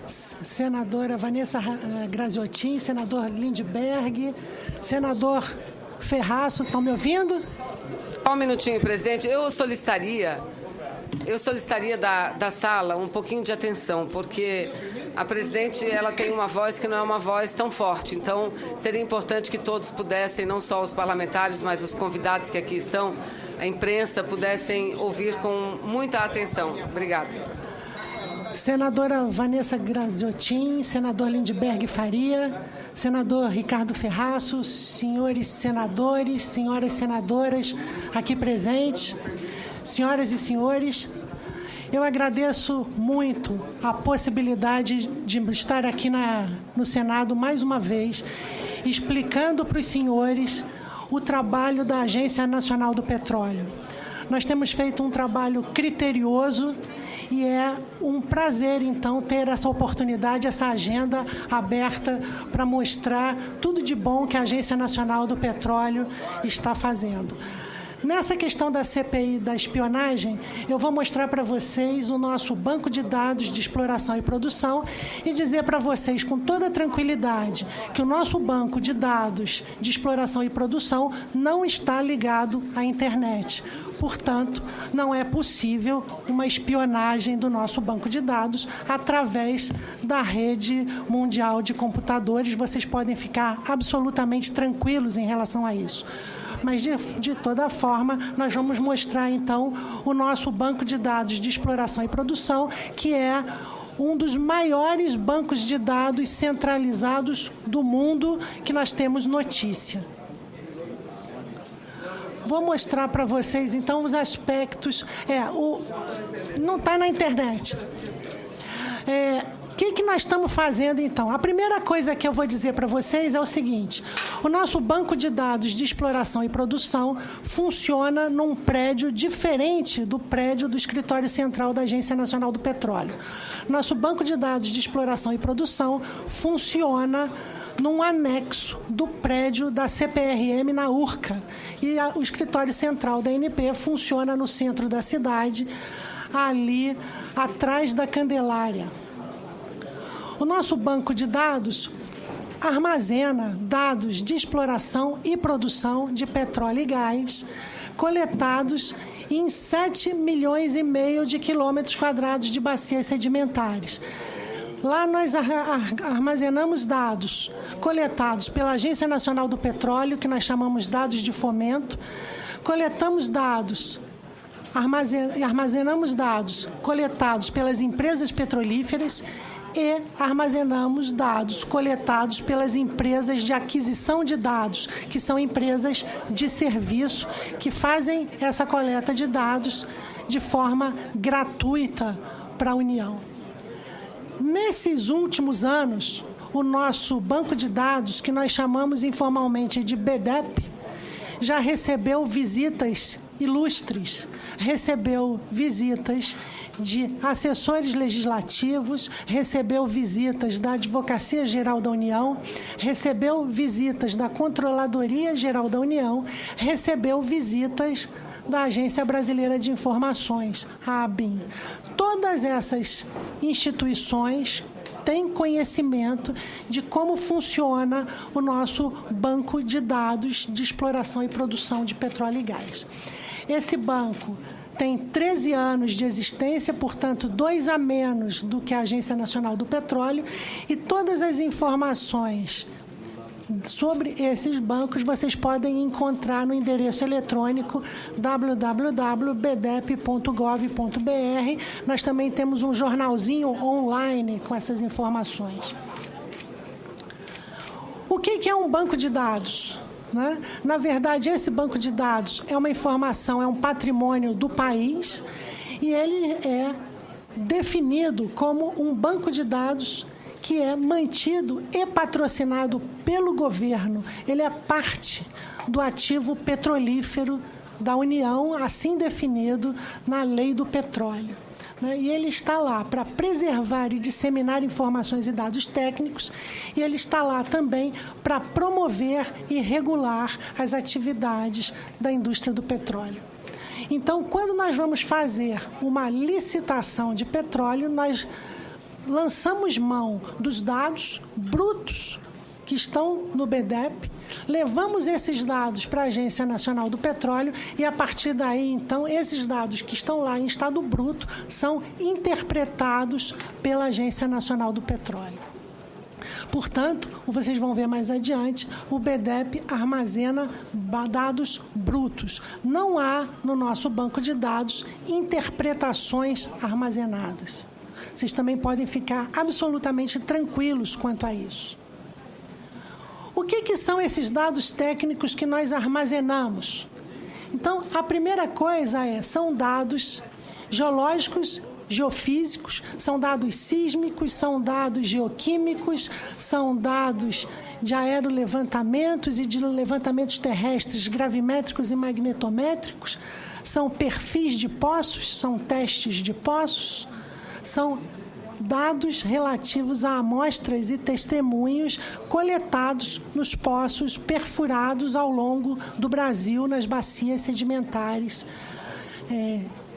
Senadora Vanessa Graziotin, senador Lindbergh, senador Ferraço, estão me ouvindo? Só um minutinho, presidente. Eu solicitaria da sala um pouquinho de atenção, porque a presidente ela tem uma voz que não é uma voz tão forte. Então, seria importante que todos pudessem, não só os parlamentares, mas os convidados que aqui estão, a imprensa, pudessem ouvir com muita atenção. Obrigada. Senadora Vanessa Graziotin, senador Lindbergh Faria, senador Ricardo Ferraço, senhores senadores, senhoras senadoras aqui presentes, senhoras e senhores, eu agradeço muito a possibilidade de estar aqui no Senado mais uma vez, explicando para os senhores o trabalho da Agência Nacional do Petróleo. Nós temos feito um trabalho criterioso e é um prazer, então, ter essa oportunidade, essa agenda aberta para mostrar tudo de bom que a Agência Nacional do Petróleo está fazendo. Nessa questão da CPI da espionagem, eu vou mostrar para vocês o nosso banco de dados de exploração e produção e dizer para vocês com toda tranquilidade que o nosso banco de dados de exploração e produção não está ligado à internet. Portanto, não é possível uma espionagem do nosso banco de dados através da rede mundial de computadores. Vocês podem ficar absolutamente tranquilos em relação a isso. Mas, de toda forma, nós vamos mostrar, então, o nosso banco de dados de exploração e produção, que é um dos maiores bancos de dados centralizados do mundo que nós temos notícia. Vou mostrar para vocês, então, os aspectos... não está na internet. O que nós estamos fazendo, então? A primeira coisa que eu vou dizer para vocês é o seguinte: o nosso banco de dados de exploração e produção funciona num prédio diferente do prédio do Escritório Central da Agência Nacional do Petróleo. Nosso banco de dados de exploração e produção funciona num anexo do prédio da CPRM na Urca. E o Escritório Central da ANP funciona no centro da cidade, ali atrás da Candelária. O nosso banco de dados armazena dados de exploração e produção de petróleo e gás coletados em 7,5 milhões de quilômetros quadrados de bacias sedimentares. Lá nós armazenamos dados coletados pela Agência Nacional do Petróleo, que nós chamamos dados de fomento, coletamos dados, armazenamos dados coletados pelas empresas petrolíferas e armazenamos dados coletados pelas empresas de aquisição de dados, que são empresas de serviço que fazem essa coleta de dados de forma gratuita para a União. Nesses últimos anos, o nosso banco de dados, que nós chamamos informalmente de BDEP, já recebeu visitas ilustres, recebeu visitas de assessores legislativos, recebeu visitas da Advocacia Geral da União, recebeu visitas da Controladoria Geral da União, recebeu visitas da Agência Brasileira de Informações, a ABIN. Todas essas instituições têm conhecimento de como funciona o nosso banco de dados de exploração e produção de petróleo e gás. Esse banco tem 13 anos de existência, portanto, 2 a menos do que a Agência Nacional do Petróleo, e todas as informações sobre esses bancos vocês podem encontrar no endereço eletrônico www.bdep.gov.br. Nós também temos um jornalzinho online com essas informações. O que é um banco de dados? Na verdade, esse banco de dados é uma informação, é um patrimônio do país e ele é definido como um banco de dados que é mantido e patrocinado pelo governo. Ele é parte do ativo petrolífero da União, assim definido na Lei do Petróleo. E ele está lá para preservar e disseminar informações e dados técnicos, e ele está lá também para promover e regular as atividades da indústria do petróleo. Então, quando nós vamos fazer uma licitação de petróleo, nós lançamos mão dos dados brutos que estão no BDEP, levamos esses dados para a Agência Nacional do Petróleo e, a partir daí, então, esses dados que estão lá em estado bruto são interpretados pela Agência Nacional do Petróleo. Portanto, vocês vão ver mais adiante, o BDEP armazena dados brutos. Não há, no nosso banco de dados, interpretações armazenadas. Vocês também podem ficar absolutamente tranquilos quanto a isso. O que são esses dados técnicos que nós armazenamos? Então, a primeira coisa são dados geológicos, geofísicos, são dados sísmicos, são dados geoquímicos, são dados de aerolevantamentos e de levantamentos terrestres gravimétricos e magnetométricos, são perfis de poços, são testes de poços, são dados relativos a amostras e testemunhos coletados nos poços perfurados ao longo do Brasil, nas bacias sedimentares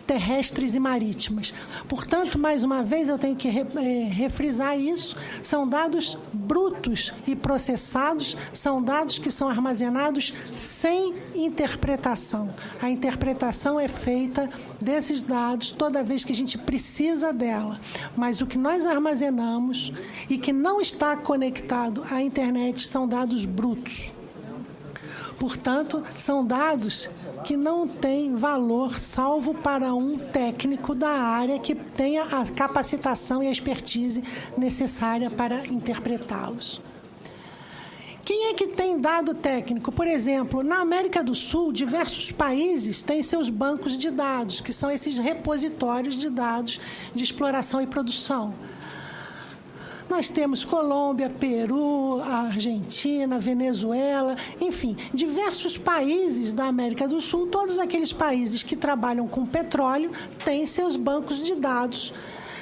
terrestres e marítimas. Portanto, mais uma vez, eu tenho que refrisar isso, são dados brutos e processados, são dados que são armazenados sem interpretação. A interpretação é feita desses dados toda vez que a gente precisa dela. Mas o que nós armazenamos e que não está conectado à internet são dados brutos. Portanto, são dados que não têm valor, salvo para um técnico da área que tenha a capacitação e a expertise necessária para interpretá-los. Quem é que tem dado técnico? Por exemplo, na América do Sul, diversos países têm seus bancos de dados, que são esses repositórios de dados de exploração e produção. Nós temos Colômbia, Peru, Argentina, Venezuela, enfim, diversos países da América do Sul, todos aqueles países que trabalham com petróleo têm seus bancos de dados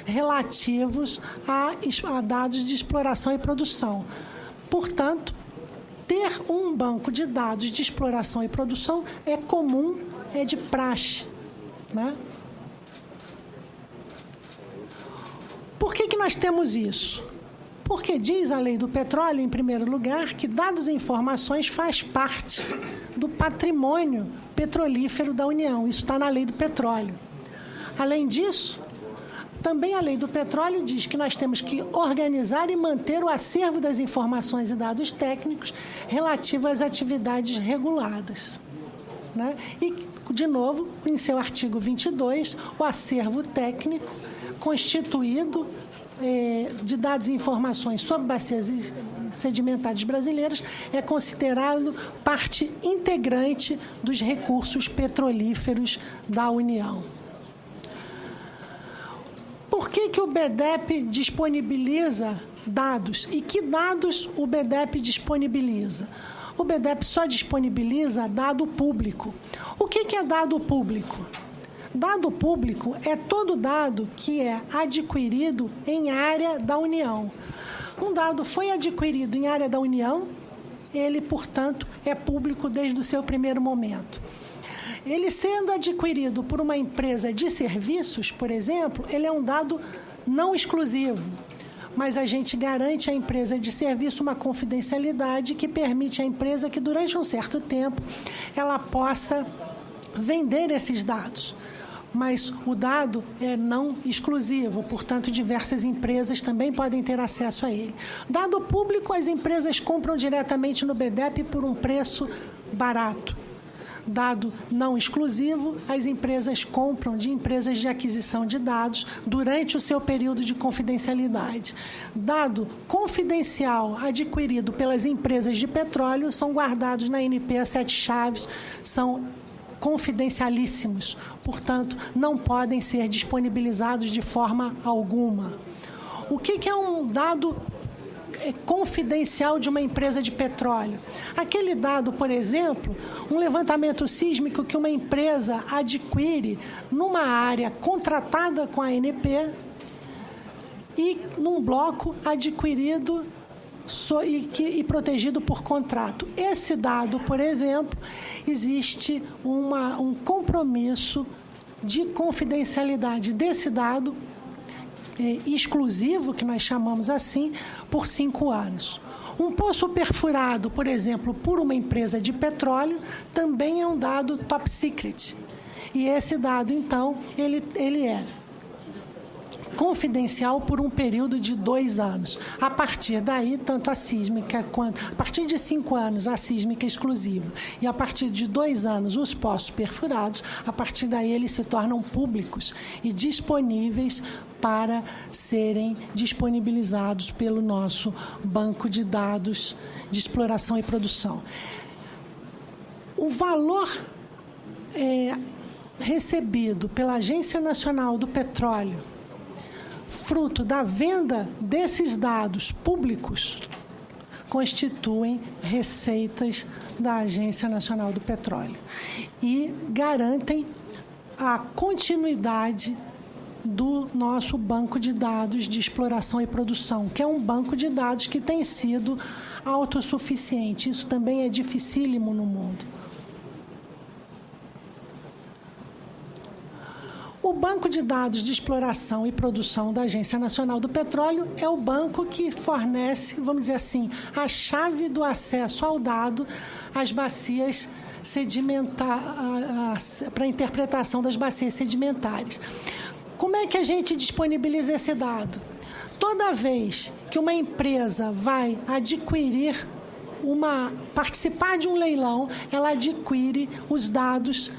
relativos a dados de exploração e produção. Portanto, ter um banco de dados de exploração e produção é comum, é de praxe, né? Por que nós temos isso? Porque diz a lei do petróleo, em primeiro lugar, que dados e informações faz parte do patrimônio petrolífero da União. Isso está na lei do petróleo. Além disso, também a lei do petróleo diz que nós temos que organizar e manter o acervo das informações e dados técnicos relativos às atividades reguladas, né? E, de novo, em seu artigo 22, o acervo técnico constituído de dados e informações sobre bacias sedimentares brasileiras é considerado parte integrante dos recursos petrolíferos da União. Por que o BDEP disponibiliza dados? E que dados o BDEP disponibiliza? O BDEP só disponibiliza dado público. O que é dado público? Dado público é todo dado que é adquirido em área da União. Um dado foi adquirido em área da União, ele, portanto, é público desde o seu primeiro momento. Ele sendo adquirido por uma empresa de serviços, por exemplo, ele é um dado não exclusivo, mas a gente garante à empresa de serviço uma confidencialidade que permite à empresa que, durante um certo tempo, ela possa vender esses dados. Mas o dado é não exclusivo, portanto, diversas empresas também podem ter acesso a ele. Dado público, as empresas compram diretamente no BDEP por um preço barato. Dado não exclusivo, as empresas compram de empresas de aquisição de dados durante o seu período de confidencialidade. Dado confidencial adquirido pelas empresas de petróleo são guardados na ANP a 7 chaves, são confidencialíssimos, portanto, não podem ser disponibilizados de forma alguma. O que é um dado confidencial de uma empresa de petróleo? Aquele dado, por exemplo, um levantamento sísmico que uma empresa adquire numa área contratada com a ANP e num bloco adquirido e protegido por contrato. Esse dado, por exemplo, existe um compromisso de confidencialidade desse dado exclusivo, que nós chamamos assim, por 5 anos. Um poço perfurado, por exemplo, por uma empresa de petróleo, também é um dado top secret. E esse dado, então, ele é confidencial por um período de 2 anos. A partir daí, tanto a sísmica quanto... A partir de 5 anos, a sísmica exclusiva. E a partir de 2 anos, os poços perfurados. A partir daí, eles se tornam públicos e disponíveis para serem disponibilizados pelo nosso banco de dados de exploração e produção. O valor recebido pela Agência Nacional do Petróleo, fruto da venda desses dados públicos, constituem receitas da Agência Nacional do Petróleo e garantem a continuidade do nosso banco de dados de exploração e produção, que é um banco de dados que tem sido autossuficiente. Isso também é dificílimo no mundo. O banco de dados de exploração e produção da Agência Nacional do Petróleo é o banco que fornece, vamos dizer assim, a chave do acesso ao dado às bacias sedimentares, para a interpretação das bacias sedimentares. Como é que a gente disponibiliza esse dado? Toda vez que uma empresa vai adquirir participar de um leilão, ela adquire os dados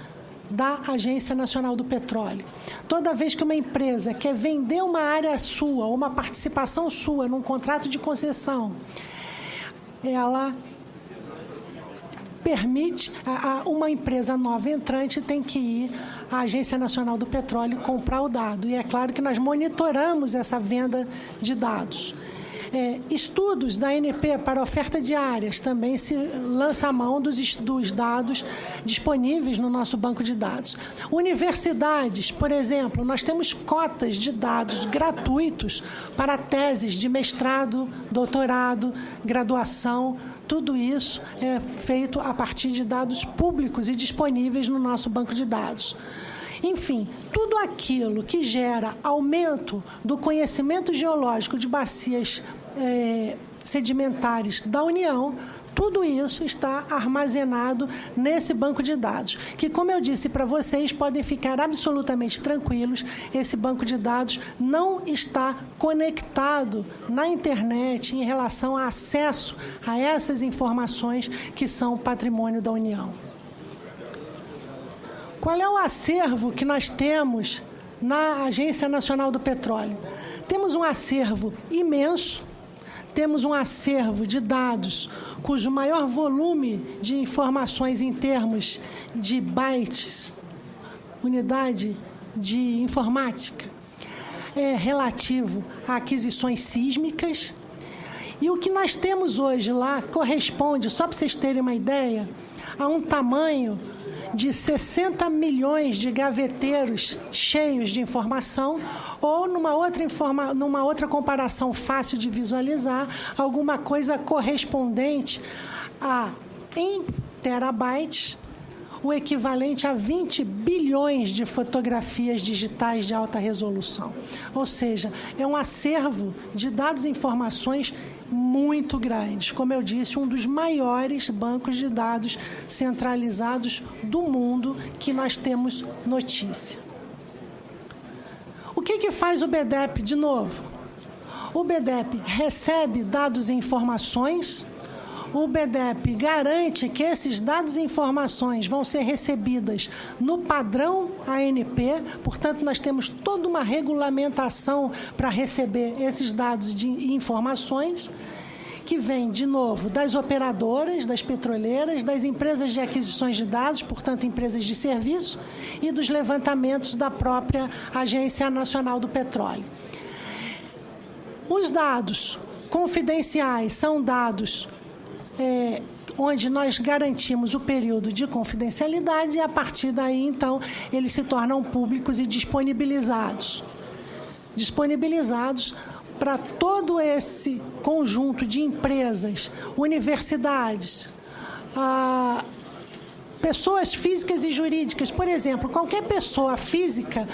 da Agência Nacional do Petróleo. Toda vez que uma empresa quer vender uma área sua, uma participação sua num contrato de concessão, ela permite, uma empresa nova entrante tem que ir à Agência Nacional do Petróleo comprar o dado. E é claro que nós monitoramos essa venda de dados. Estudos da ANP para oferta de áreas também se lança a mão dos dados disponíveis no nosso banco de dados. Universidades, por exemplo, nós temos cotas de dados gratuitos para teses de mestrado, doutorado, graduação. Tudo isso é feito a partir de dados públicos e disponíveis no nosso banco de dados. Enfim, tudo aquilo que gera aumento do conhecimento geológico de bacias sedimentares da União, tudo isso está armazenado nesse banco de dados, que, como eu disse para vocês, podem ficar absolutamente tranquilos, esse banco de dados não está conectado na internet em relação a acesso a essas informações que são patrimônio da União. Qual é o acervo que nós temos na Agência Nacional do Petróleo? Temos um acervo imenso, temos um acervo de dados cujo maior volume de informações em termos de bytes, unidade de informática, é relativo a aquisições sísmicas. E o que nós temos hoje lá corresponde, só para vocês terem uma ideia, a um tamanho de 60 milhões de gaveteiros cheios de informação, ou numa outra comparação fácil de visualizar, alguma coisa correspondente a, em terabytes, o equivalente a 20 bilhões de fotografias digitais de alta resolução. Ou seja, é um acervo de dados e informações muito grandes. Como eu disse, um dos maiores bancos de dados centralizados do mundo que nós temos notícia. O que faz o BDEP de novo? O BDEP recebe dados e informações. O BDEP garante que esses dados e informações vão ser recebidas no padrão ANP, portanto, nós temos toda uma regulamentação para receber esses dados e informações, que vem, de novo, das operadoras, das petroleiras, das empresas de aquisições de dados, portanto, empresas de serviço, e dos levantamentos da própria Agência Nacional do Petróleo. Os dados confidenciais são dados onde nós garantimos o período de confidencialidade e, a partir daí, então, eles se tornam públicos e disponibilizados para todo esse conjunto de empresas, universidades, pessoas físicas e jurídicas. Por exemplo, qualquer pessoa física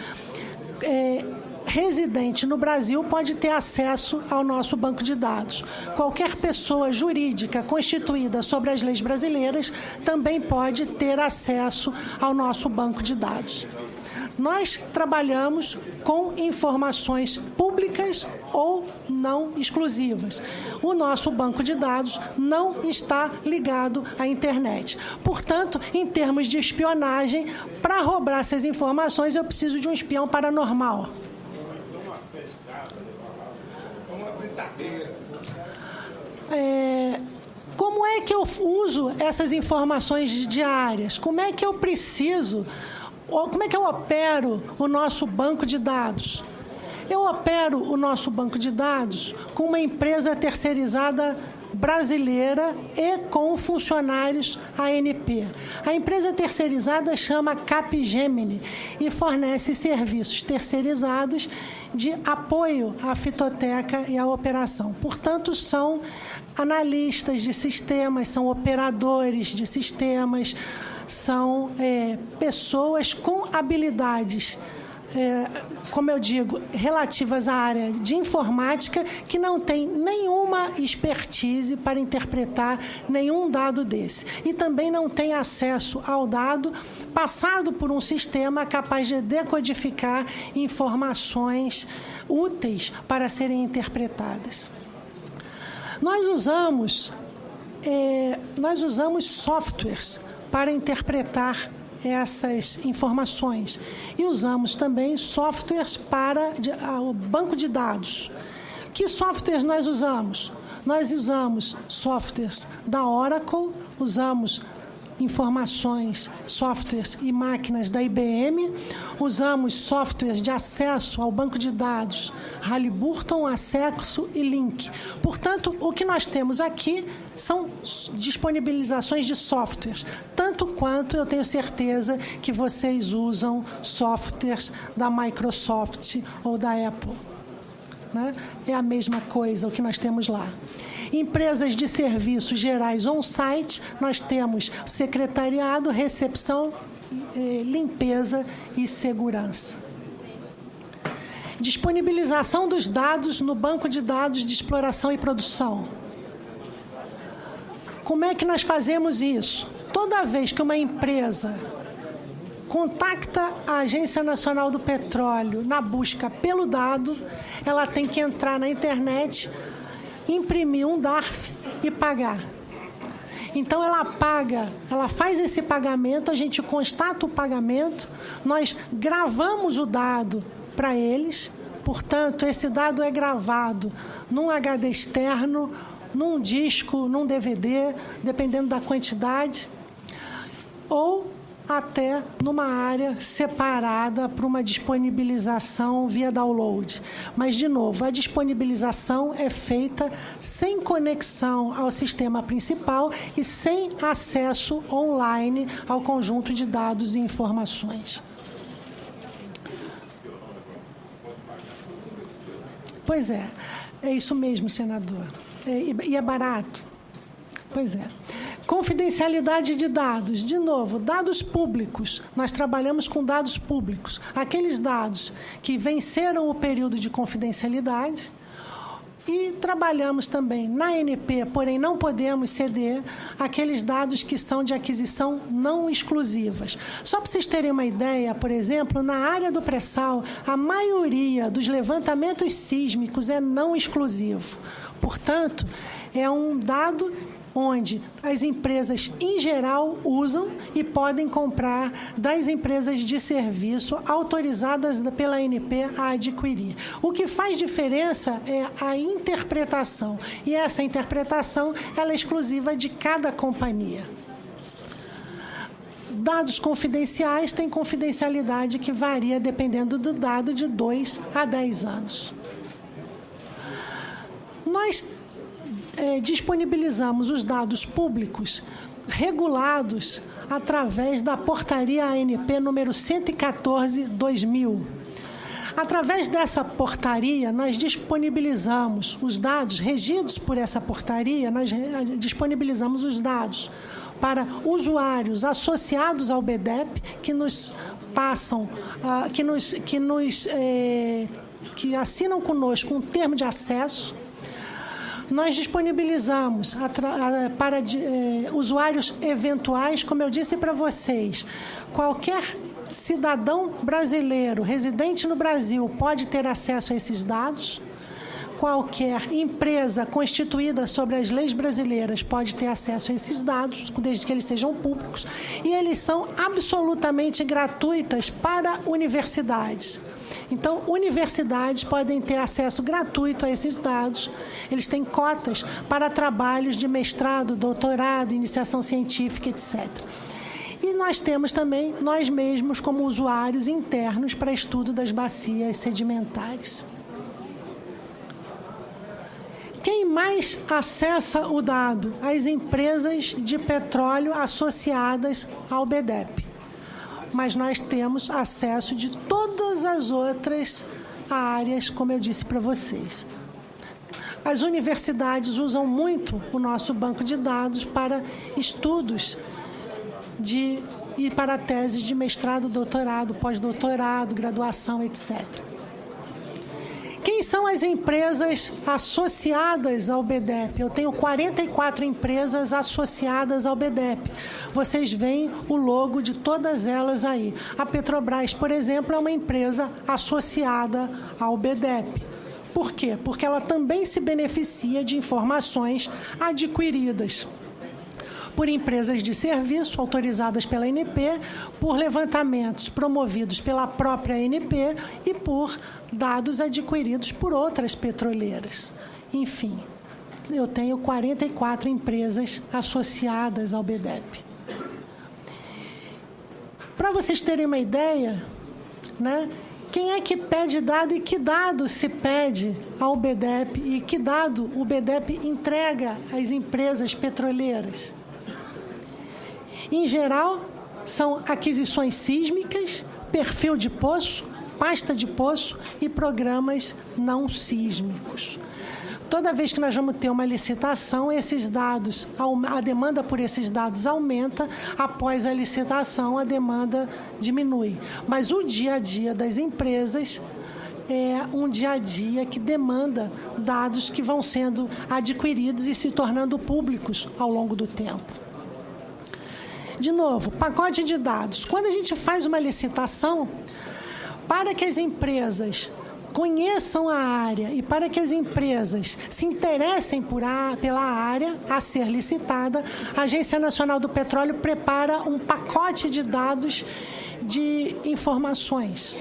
residente no Brasil pode ter acesso ao nosso banco de dados. Qualquer pessoa jurídica constituída sobre as leis brasileiras também pode ter acesso ao nosso banco de dados. Nós trabalhamos com informações públicas ou não exclusivas. O nosso banco de dados não está ligado à internet. Portanto, em termos de espionagem, para roubar essas informações, eu preciso de um espião paranormal. Como é que eu uso essas informações diárias? Como é que eu opero o nosso banco de dados? Eu opero o nosso banco de dados com uma empresa terceirizada brasileira e com funcionários ANP. A empresa terceirizada chama Capgemini e fornece serviços terceirizados de apoio à fitoteca e à operação. Portanto, são analistas de sistemas, são operadores de sistemas, são pessoas com habilidades, como eu digo, relativas à área de informática, que não tem nenhuma expertise para interpretar nenhum dado desse. E também não tem acesso ao dado passado por um sistema capaz de decodificar informações úteis para serem interpretadas. Nós usamos softwares para interpretar essas informações e usamos também softwares para o banco de dados. Que softwares nós usamos? Nós usamos softwares da Oracle, usamos softwares e máquinas da IBM, usamos softwares de acesso ao banco de dados, Halliburton, Accesso e Link. Portanto, o que nós temos aqui são disponibilizações de softwares, tanto quanto eu tenho certeza que vocês usam softwares da Microsoft ou da Apple, né? É a mesma coisa o que nós temos lá. Empresas de serviços gerais on-site, nós temos secretariado, recepção, limpeza e segurança. Disponibilização dos dados no banco de dados de exploração e produção. Como é que nós fazemos isso? Toda vez que uma empresa contacta a Agência Nacional do Petróleo na busca pelo dado, ela tem que entrar na internet, imprimir um DARF e pagar. Então, ela faz esse pagamento, a gente constata o pagamento, nós gravamos o dado para eles, portanto, esse dado é gravado num HD externo, num disco, num DVD, dependendo da quantidade, ou até numa área separada para uma disponibilização via download. Mas, de novo, a disponibilização é feita sem conexão ao sistema principal e sem acesso online ao conjunto de dados e informações. Pois é isso mesmo, senador. E é barato. Pois é. Confidencialidade de dados. De novo, dados públicos. Nós trabalhamos com dados públicos. Aqueles dados que venceram o período de confidencialidade. E trabalhamos também na ANP, porém não podemos ceder aqueles dados que são de aquisição não exclusivas. Só para vocês terem uma ideia, por exemplo, na área do pré-sal, a maioria dos levantamentos sísmicos é não exclusivo. Portanto, é um dado onde as empresas, em geral, usam e podem comprar das empresas de serviço autorizadas pela ANP a adquirir. O que faz diferença é a interpretação, e essa interpretação ela é exclusiva de cada companhia. Dados confidenciais têm confidencialidade que varia dependendo do dado de 2 a 10 anos. Nós disponibilizamos os dados públicos regulados através da portaria ANP número 114/2000. Através dessa portaria, nós disponibilizamos os dados, regidos por essa portaria, nós disponibilizamos os dados para usuários associados ao BDEP que nos passam, que assinam conosco um termo de acesso. Nós disponibilizamos para usuários eventuais, como eu disse para vocês, qualquer cidadão brasileiro residente no Brasil pode ter acesso a esses dados. Qualquer empresa constituída sobre as leis brasileiras pode ter acesso a esses dados, desde que eles sejam públicos, e eles são absolutamente gratuitos para universidades. Então, universidades podem ter acesso gratuito a esses dados. Eles têm cotas para trabalhos de mestrado, doutorado, iniciação científica, etc. E nós temos também, nós mesmos, como usuários internos para estudo das bacias sedimentares. Quem mais acessa o dado? As empresas de petróleo associadas ao BDEP. Mas nós temos acesso de todas as outras áreas, como eu disse para vocês. As universidades usam muito o nosso banco de dados para estudos e para teses de mestrado, doutorado, pós-doutorado, graduação, etc. Quem são as empresas associadas ao BDEP? Eu tenho 44 empresas associadas ao BDEP. Vocês veem o logo de todas elas aí. A Petrobras, por exemplo, é uma empresa associada ao BDEP. Por quê? Porque ela também se beneficia de informações adquiridas por empresas de serviço autorizadas pela ANP, por levantamentos promovidos pela própria ANP e por dados adquiridos por outras petroleiras. Enfim, eu tenho 44 empresas associadas ao BDEP. Para vocês terem uma ideia, né, quem é que pede dado e que dado se pede ao BDEP e que dado o BDEP entrega às empresas petroleiras? Em geral, são aquisições sísmicas, perfil de poço, pasta de poço e programas não sísmicos. Toda vez que nós vamos ter uma licitação, esses dados, a demanda por esses dados aumenta, após a licitação a demanda diminui. Mas o dia a dia das empresas é um dia a dia que demanda dados que vão sendo adquiridos e se tornando públicos ao longo do tempo. De novo, pacote de dados. Quando a gente faz uma licitação, para que as empresas conheçam a área e para que as empresas se interessem pela área a ser licitada, a Agência Nacional do Petróleo prepara um pacote de dados de informações.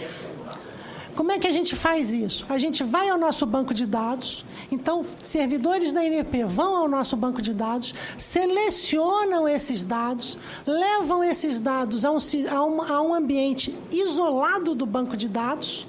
Como é que a gente faz isso? A gente vai ao nosso banco de dados, então servidores da ANP vão ao nosso banco de dados, selecionam esses dados, levam esses dados a um ambiente isolado do banco de dados,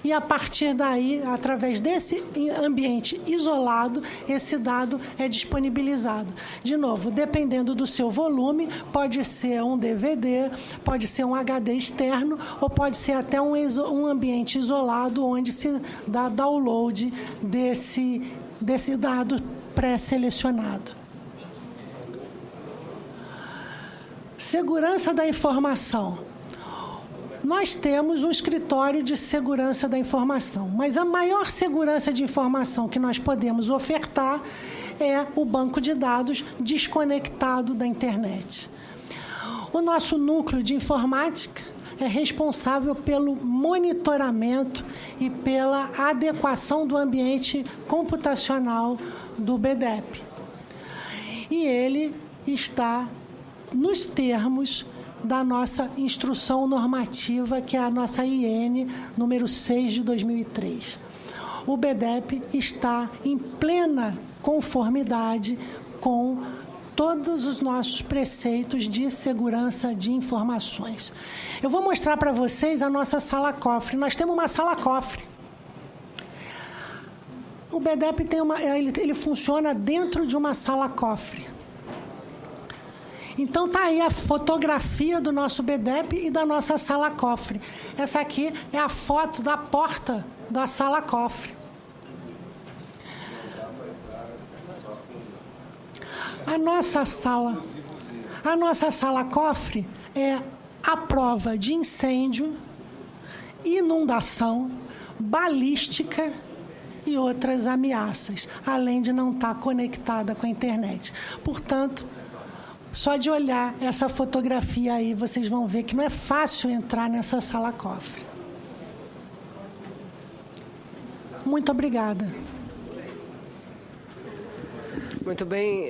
e a partir daí, através desse ambiente isolado, esse dado é disponibilizado. De novo, dependendo do seu volume, pode ser um DVD, pode ser um HD externo, ou pode ser até um ambiente isolado onde se dá download desse dado pré-selecionado. Segurança da informação. Nós temos um escritório de segurança da informação, mas a maior segurança de informação que nós podemos ofertar é o banco de dados desconectado da internet. O nosso núcleo de informática é responsável pelo monitoramento e pela adequação do ambiente computacional do BDEP. E ele está nos termos da nossa instrução normativa, que é a nossa IN número 6 de 2003. O BDEP está em plena conformidade com todos os nossos preceitos de segurança de informações. Eu vou mostrar para vocês a nossa sala-cofre. Nós temos uma sala-cofre. O BDEP ele funciona dentro de uma sala-cofre. Então tá aí a fotografia do nosso BDEP e da nossa sala-cofre. Essa aqui é a foto da porta da sala-cofre. A nossa sala-cofre é a prova de incêndio, inundação, balística e outras ameaças, além de não estar conectada com a internet. Portanto, só de olhar essa fotografia aí, vocês vão ver que não é fácil entrar nessa sala-cofre. Muito obrigada. Muito bem.